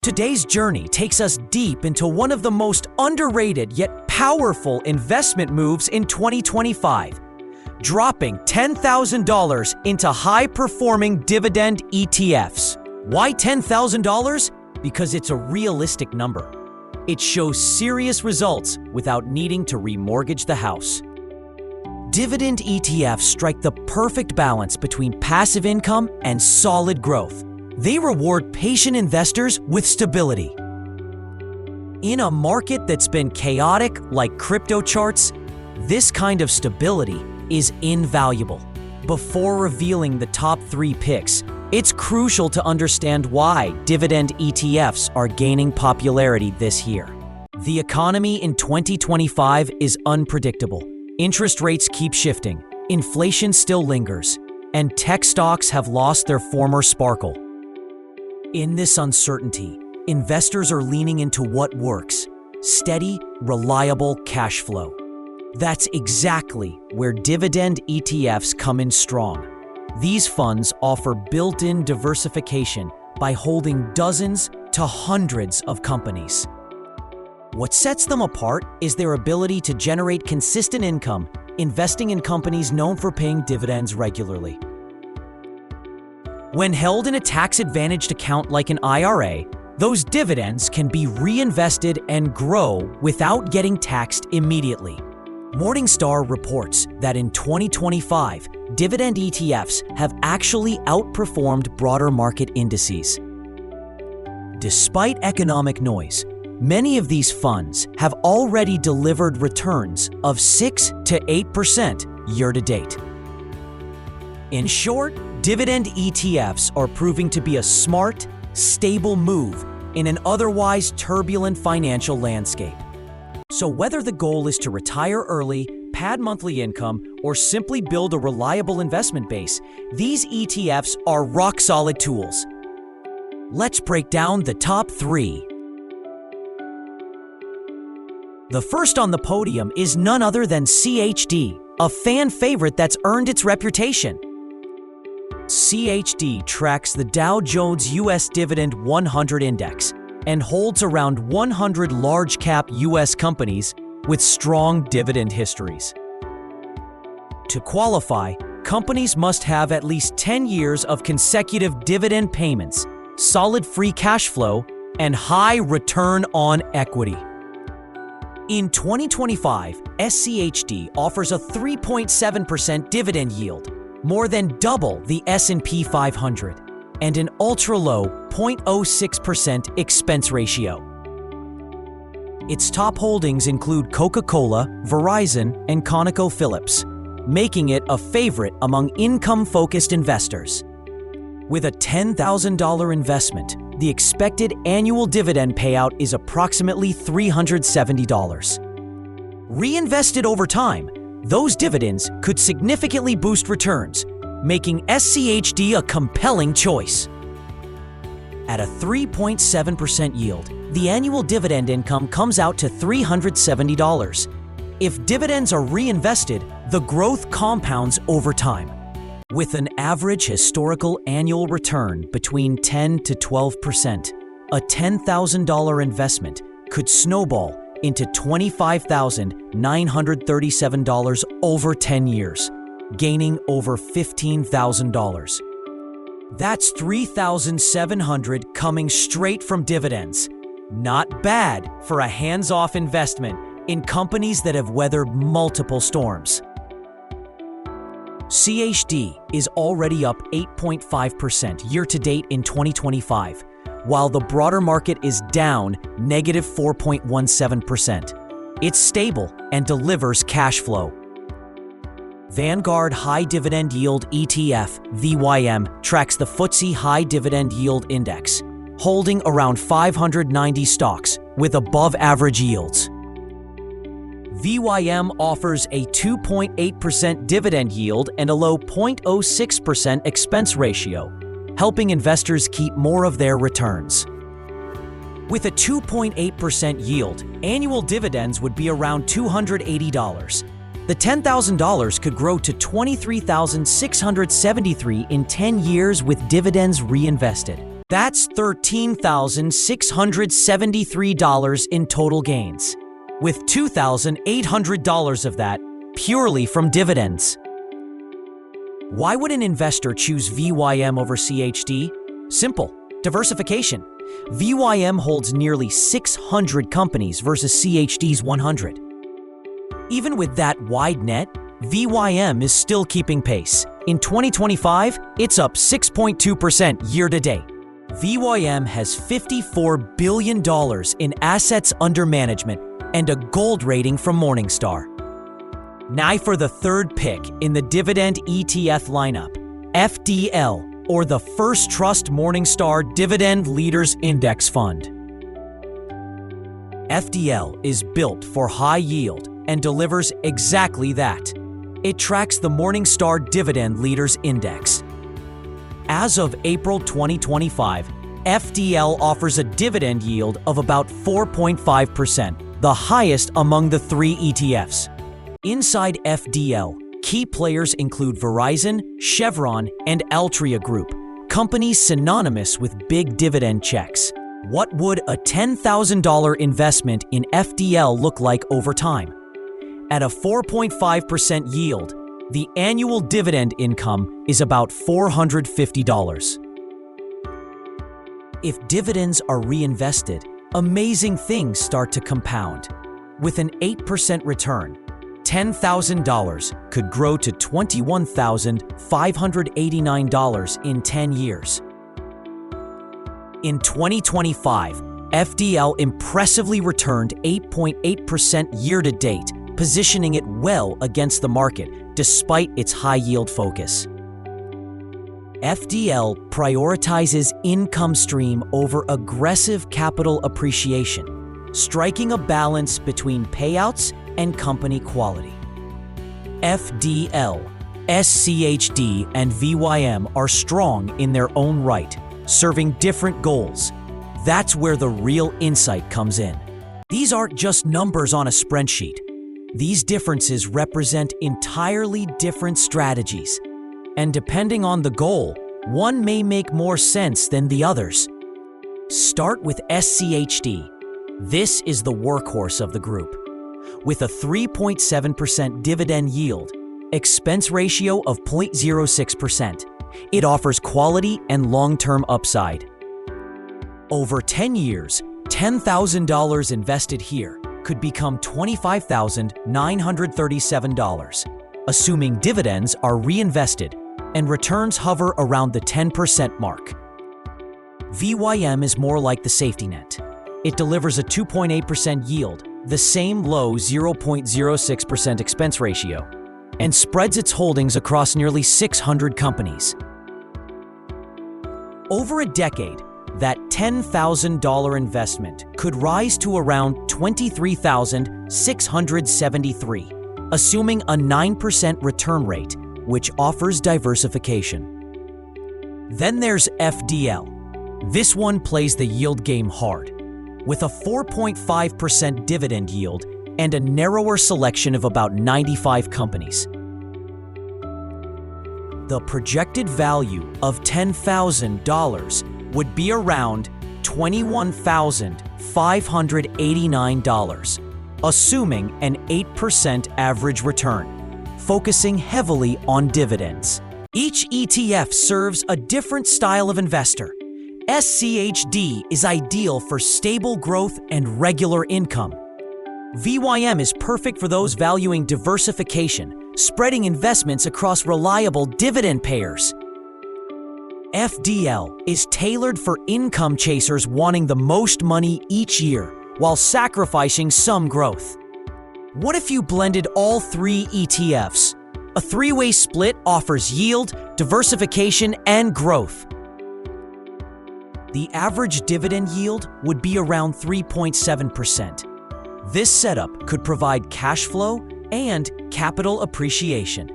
Today's journey takes us deep into one of the most underrated yet powerful investment moves in 2025, dropping $10,000 into high-performing dividend ETFs. Why $10,000? Because it's a realistic number. It shows serious results without needing to remortgage the house. Dividend ETFs strike the perfect balance between passive income and solid growth. They reward patient investors with stability. In a market that's been chaotic like crypto charts, this kind of stability is invaluable. Before revealing the top 3 picks, it's crucial to understand why dividend ETFs are gaining popularity this year. The economy in 2025 is unpredictable. Interest rates keep shifting, inflation still lingers, and tech stocks have lost their former sparkle. In this uncertainty, investors are leaning into what works: steady, reliable cash flow. That's exactly where dividend ETFs come in strong. These funds offer built-in diversification by holding dozens to hundreds of companies. What sets them apart is their ability to generate consistent income, investing in companies known for paying dividends regularly. When held in a tax-advantaged account like an IRA, those dividends can be reinvested and grow without getting taxed immediately. Morningstar reports that in 2025, dividend ETFs have actually outperformed broader market indices. Despite economic noise, many of these funds have already delivered returns of 6 to 8% year-to-date. In short, dividend ETFs are proving to be a smart, stable move in an otherwise turbulent financial landscape. So whether the goal is to retire early, pad monthly income, or simply build a reliable investment base, these ETFs are rock-solid tools. Let's break down the top 3. The first on the podium is none other than CHD, a fan favorite that's earned its reputation. CHD tracks the Dow Jones U.S. Dividend 100 Index and holds around 100 large-cap U.S. companies with strong dividend histories. To qualify, companies must have at least 10 years of consecutive dividend payments, solid free cash flow, and high return on equity. In 2025, SCHD offers a 3.7% dividend yield, more than double the S&P 500, and an ultra-low 0.06% expense ratio. Its top holdings include Coca-Cola, Verizon, and ConocoPhillips, making it a favorite among income-focused investors. With a $10,000 investment, the expected annual dividend payout is approximately $370. Reinvested over time, those dividends could significantly boost returns, making SCHD a compelling choice. At a 3.7% yield, the annual dividend income comes out to $370. If dividends are reinvested, the growth compounds over time. With an average historical annual return between 10 to 12%, a $10,000 investment could snowball into $25,937 over 10 years, gaining over $15,000. That's $3,700 coming straight from dividends. Not bad for a hands-off investment in companies that have weathered multiple storms. CHD is already up 8.5% year-to-date in 2025, while the broader market is down negative 4.17%. It's stable and delivers cash flow. Vanguard High Dividend Yield ETF, VYM, tracks the FTSE High Dividend Yield Index, holding around 590 stocks with above-average yields. VYM offers a 2.8% dividend yield and a low 0.06% expense ratio, helping investors keep more of their returns. With a 2.8% yield, annual dividends would be around $280. The $10,000 could grow to $23,673 in 10 years with dividends reinvested. That's $13,673 in total gains, with $2,800 of that purely from dividends. Why would an investor choose VYM over CHD? Simple: diversification. VYM holds nearly 600 companies versus CHD's 100. Even with that wide net, VYM is still keeping pace. In 2025, it's up 6.2% year-to-date. VYM has $54 billion in assets under management and a gold rating from Morningstar. Now for the third pick in the Dividend ETF lineup, FDL, or the First Trust Morningstar Dividend Leaders Index Fund. FDL is built for high yield and delivers exactly that. It tracks the Morningstar Dividend Leaders Index. As of April 2025, FDL offers a dividend yield of about 4.5%, the highest among the three ETFs. Inside FDL, key players include Verizon, Chevron, and Altria Group, companies synonymous with big dividend checks. What would a $10,000 investment in FDL look like over time? At a 4.5% yield, the annual dividend income is about $450. If dividends are reinvested, amazing things start to compound. With an 8% return, $10,000 could grow to $21,589 in 10 years. In 2025, FDL impressively returned 8.8% year-to-date, positioning it well against the market despite its high-yield focus. FDL prioritizes income stream over aggressive capital appreciation, striking a balance between payouts and company quality. FDL, SCHD, and VYM are strong in their own right, serving different goals. That's where the real insight comes in. These aren't just numbers on a spreadsheet. These differences represent entirely different strategies. And depending on the goal, one may make more sense than the others. Start with SCHD. This is the workhorse of the group. With a 3.7% dividend yield, expense ratio of 0.06%, it offers quality and long-term upside. Over 10 years, $10,000 invested here could become $25,937, assuming dividends are reinvested and returns hover around the 10% mark. VYM is more like the safety net. It delivers a 2.8% yield, the same low 0.06% expense ratio, and spreads its holdings across nearly 600 companies. Over a decade, that $10,000 investment could rise to around $23,673, assuming a 9% return rate, which offers diversification. Then there's FDL. This one plays the yield game hard, with a 4.5% dividend yield and a narrower selection of about 95 companies. The projected value of $10,000 would be around $21,589, assuming an 8% average return, focusing heavily on dividends. Each ETF serves a different style of investor. SCHD is ideal for stable growth and regular income. VYM is perfect for those valuing diversification, spreading investments across reliable dividend payers. FDL is tailored for income chasers wanting the most money each year while sacrificing some growth. What if you blended all three ETFs? A three-way split offers yield, diversification, and growth. The average dividend yield would be around 3.7%. This setup could provide cash flow and capital appreciation.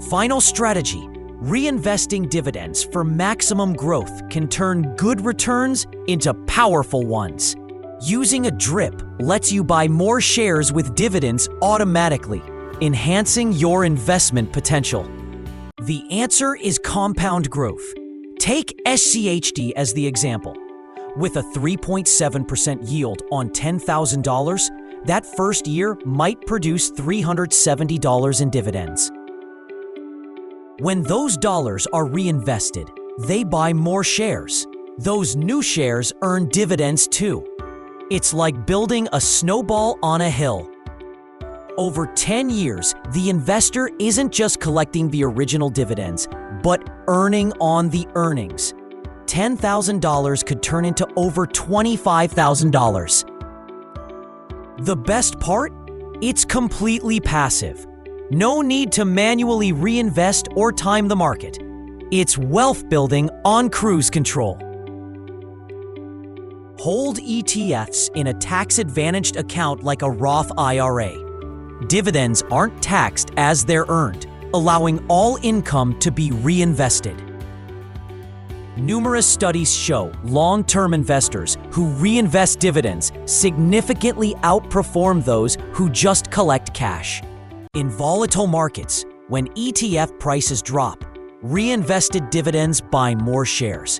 Final strategy: reinvesting dividends for maximum growth can turn good returns into powerful ones. Using a DRIP lets you buy more shares with dividends automatically, enhancing your investment potential. The answer is compound growth. Take SCHD as the example. With a 3.7% yield on $10,000, that first year might produce $370 in dividends. When those dollars are reinvested, they buy more shares. Those new shares earn dividends too. It's like building a snowball on a hill. Over 10 years, the investor isn't just collecting the original dividends, but earning on the earnings. $10,000 could turn into over $25,000. The best part? It's completely passive. No need to manually reinvest or time the market. It's wealth building on cruise control. Hold ETFs in a tax-advantaged account like a Roth IRA. Dividends aren't taxed as they're earned, allowing all income to be reinvested. Numerous studies show long-term investors who reinvest dividends significantly outperform those who just collect cash. In volatile markets, when ETF prices drop, reinvested dividends buy more shares.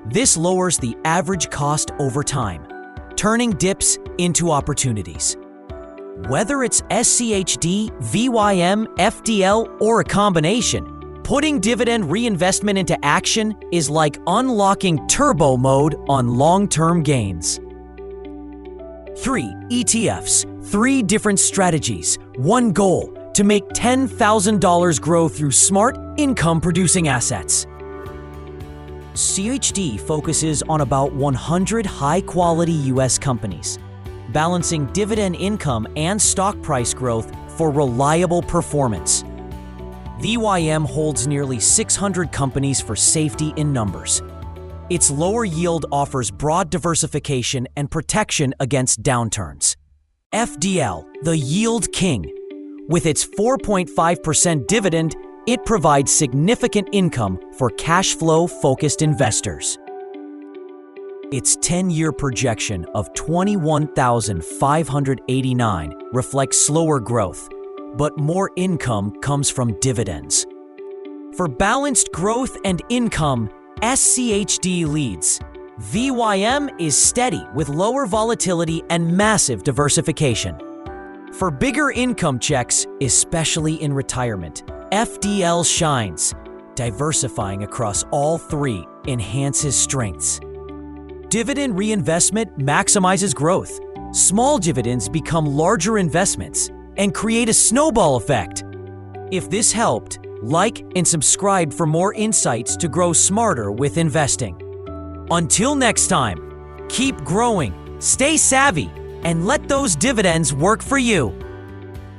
This lowers the average cost over time, turning dips into opportunities. Whether it's SCHD, VYM, FDL, or a combination, putting dividend reinvestment into action is like unlocking turbo mode on long-term gains. 3. ETFs. 3 different strategies. One goal: to make $10,000 grow through smart, income-producing assets. CHD focuses on about 100 high-quality U.S. companies, balancing dividend income and stock price growth for reliable performance. VYM holds nearly 600 companies for safety in numbers. Its lower yield offers broad diversification and protection against downturns. FDL, the yield king. With its 4.5% dividend, it provides significant income for cash flow-focused investors. Its 10-year projection of 21,589 reflects slower growth, but more income comes from dividends. For balanced growth and income, SCHD leads. VYM is steady with lower volatility and massive diversification. For bigger income checks, especially in retirement, FDL shines. Diversifying across all 3 enhances strengths. Dividend reinvestment maximizes growth. Small dividends become larger investments and create a snowball effect. If this helped, like and subscribe for more insights to grow smarter with investing. Until next time, keep growing, stay savvy, and let those dividends work for you.